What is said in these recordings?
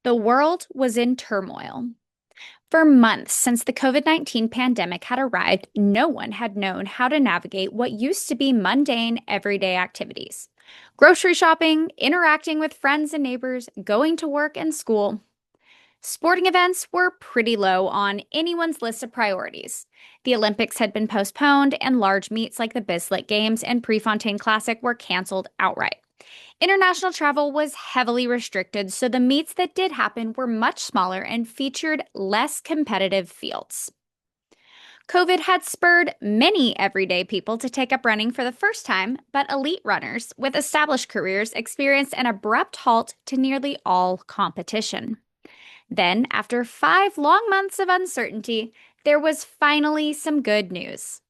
The world was in turmoil. For months since the COVID-19 pandemic had arrived, no one had known how to navigate what used to be mundane, everyday activities. Grocery shopping, interacting with friends and neighbors, going to work and school. Sporting events were pretty low on anyone's list of priorities. The Olympics had been postponed, and large meets like the Bislett Games and Prefontaine Classic were canceled outright. International travel was heavily restricted, so the meets that did happen were much smaller and featured less competitive fields. COVID had spurred many everyday people to take up running for the first time, but elite runners with established careers experienced an abrupt halt to nearly all competition. Then, after 5 long months of uncertainty, there was finally some good news.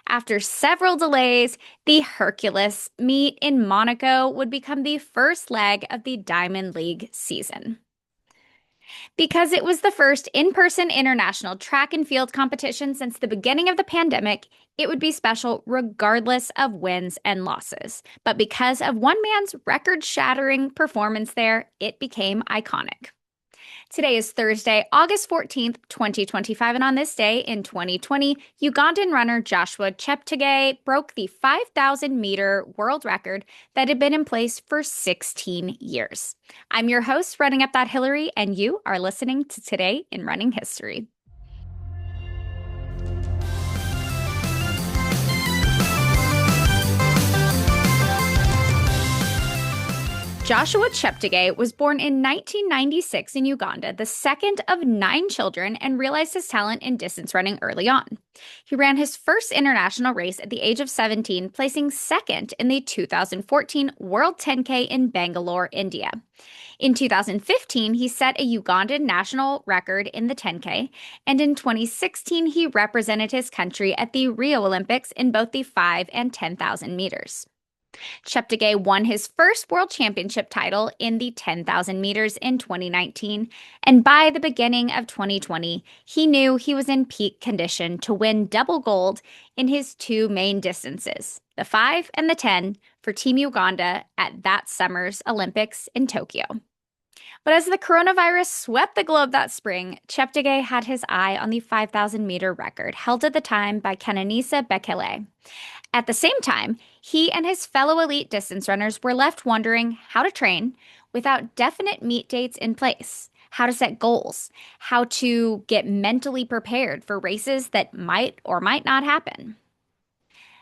After several delays, the Herculis Meet in Monaco would become the first leg of the Diamond League season. Because it was the first in-person international track and field competition since the beginning of the pandemic, it would be special regardless of wins and losses. But because of one man's record-shattering performance there, it became iconic. Today is Thursday, August 14th, 2025, and on this day in 2020, Ugandan runner Joshua Cheptegei broke the 5,000-meter world record that had been in place for 16 years. I'm your host, Running Up That Hillary, and you are listening to Today in Running History. Joshua Cheptegei was born in 1996 in Uganda, the second of 9 children, and realized his talent in distance running early on. He ran his first international race at the age of 17, placing second in the 2014 World 10K in Bangalore, India. In 2015, he set a Ugandan national record in the 10K, and in 2016, he represented his country at the Rio Olympics in both the 5 and 10,000 meters. Cheptegei won his first world championship title in the 10,000 meters in 2019, and by the beginning of 2020, he knew he was in peak condition to win double gold in his 2 main distances, the 5 and the 10, for Team Uganda at that summer's Olympics in Tokyo. But as the coronavirus swept the globe that spring, Cheptegei had his eye on the 5,000-meter record held at the time by Kenenisa Bekele. At the same time, he and his fellow elite distance runners were left wondering how to train without definite meet dates in place, how to set goals, how to get mentally prepared for races that might or might not happen.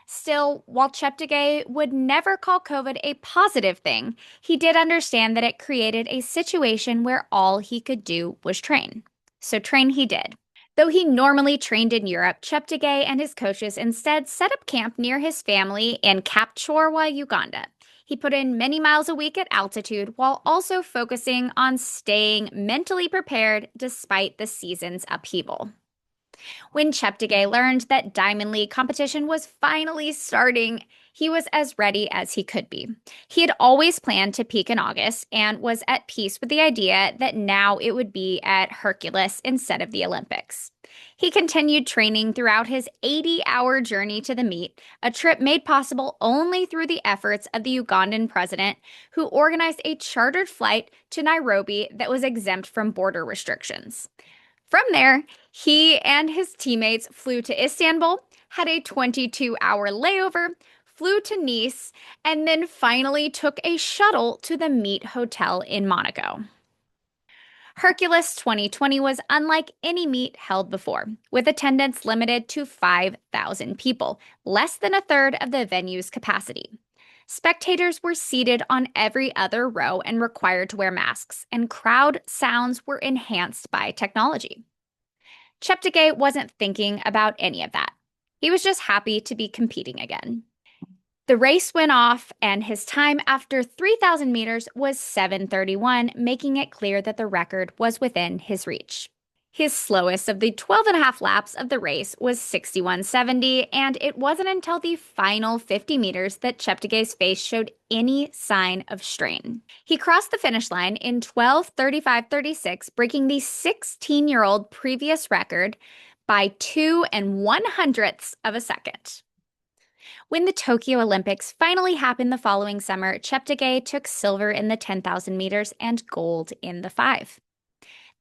Still, while Cheptegei would never call COVID a positive thing, he did understand that it created a situation where all he could do was train. So train he did. Though he normally trained in Europe, Cheptegei and his coaches instead set up camp near his family in Kapchorwa, Uganda. He put in many miles a week at altitude while also focusing on staying mentally prepared despite the season's upheaval. When Cheptegei learned that Diamond League competition was finally starting, he was as ready as he could be. He had always planned to peak in August and was at peace with the idea that now it would be at Hercules instead of the Olympics. He continued training throughout his 80-hour journey to the meet, a trip made possible only through the efforts of the Ugandan president, who organized a chartered flight to Nairobi that was exempt from border restrictions. From there, he and his teammates flew to Istanbul, had a 22-hour layover, flew to Nice, and then finally took a shuttle to the Meet Hotel in Monaco. Hercules 2020 was unlike any meet held before, with attendance limited to 5,000 people, less than a third of the venue's capacity. Spectators were seated on every other row and required to wear masks, and crowd sounds were enhanced by technology. Cheptegei wasn't thinking about any of that. He was just happy to be competing again. The race went off, and his time after 3,000 meters was 7:31, making it clear that the record was within his reach. His slowest of the 12 and a half laps of the race was 61:70, and it wasn't until the final 50 meters that Cheptegei's face showed any sign of strain. He crossed the finish line in 12:35:36, breaking the 16-year-old previous record by 2 1/100ths of a second. When the Tokyo Olympics finally happened the following summer, Cheptegei took silver in the 10,000 meters and gold in the 5.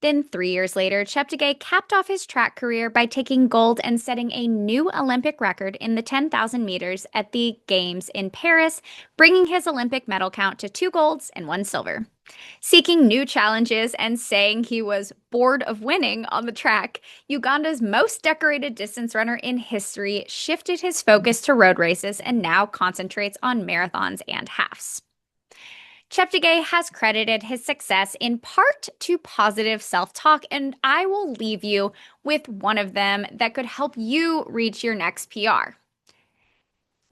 Then 3 years later, Cheptegei capped off his track career by taking gold and setting a new Olympic record in the 10,000 meters at the Games in Paris, bringing his Olympic medal count to 2 golds and 1 silver. Seeking new challenges and saying he was bored of winning on the track, Uganda's most decorated distance runner in history shifted his focus to road races and now concentrates on marathons and halves. Cheptegei has credited his success in part to positive self-talk, and I will leave you with one of them that could help you reach your next PR.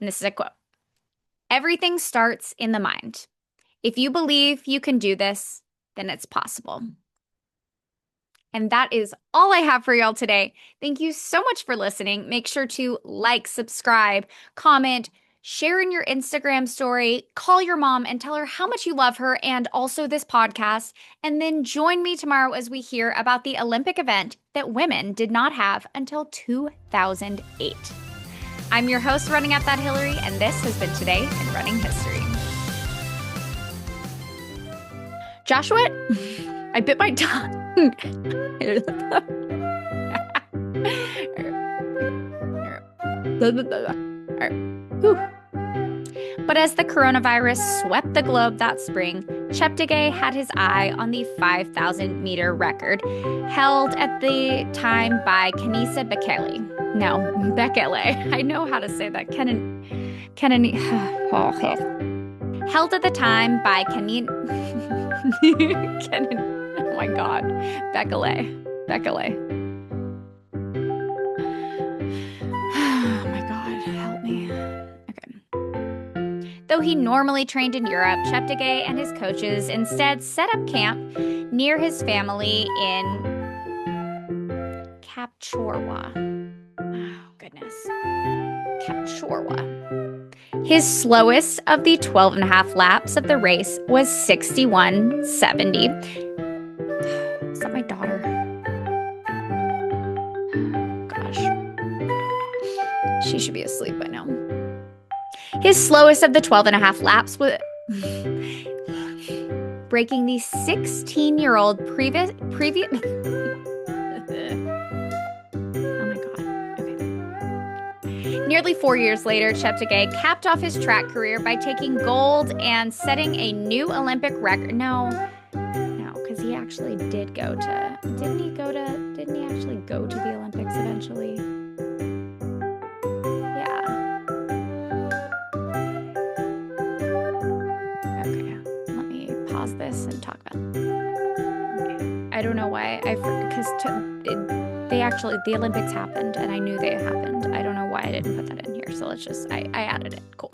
And this is a quote. "Everything starts in the mind. If you believe you can do this, then it's possible." And that is all I have for y'all today. Thank you so much for listening. Make sure to like, subscribe, comment, share in your Instagram story, call your mom and tell her how much you love her and also this podcast. And then join me tomorrow as we hear about the Olympic event that women did not have until 2008. I'm your host, Running at That Hillary, and this has been Today in Running History. Joshua, I bit my tongue. But as the coronavirus swept the globe that spring, Cheptegei had his eye on the 5,000-meter record held at the time by Kenenisa Bekele. No, Bekele. I know how to say that. Held at the time by oh my God, Bekele. Oh my God, help me. Okay. Though he normally trained in Europe, Cheptegei and his coaches instead set up camp near his family in Kapchorwa. Oh, goodness. Kapchorwa. His slowest of the 12.5 laps of the race was 61:70. Is that my daughter? Gosh. She should be asleep by now. His slowest of the 12.5 laps was breaking the 16-year-old previous Oh my God. Okay. Nearly 4 years later, Cheptegei capped off his track career by taking gold and setting a new Olympic record. No, because he actually did go to, didn't he actually go to the Olympics eventually? Yeah. Okay, let me pause this and talk about it. Okay. I don't know why, because the Olympics happened and I knew they happened. I don't know why I didn't put that in here, so let's just, I added it. Cool.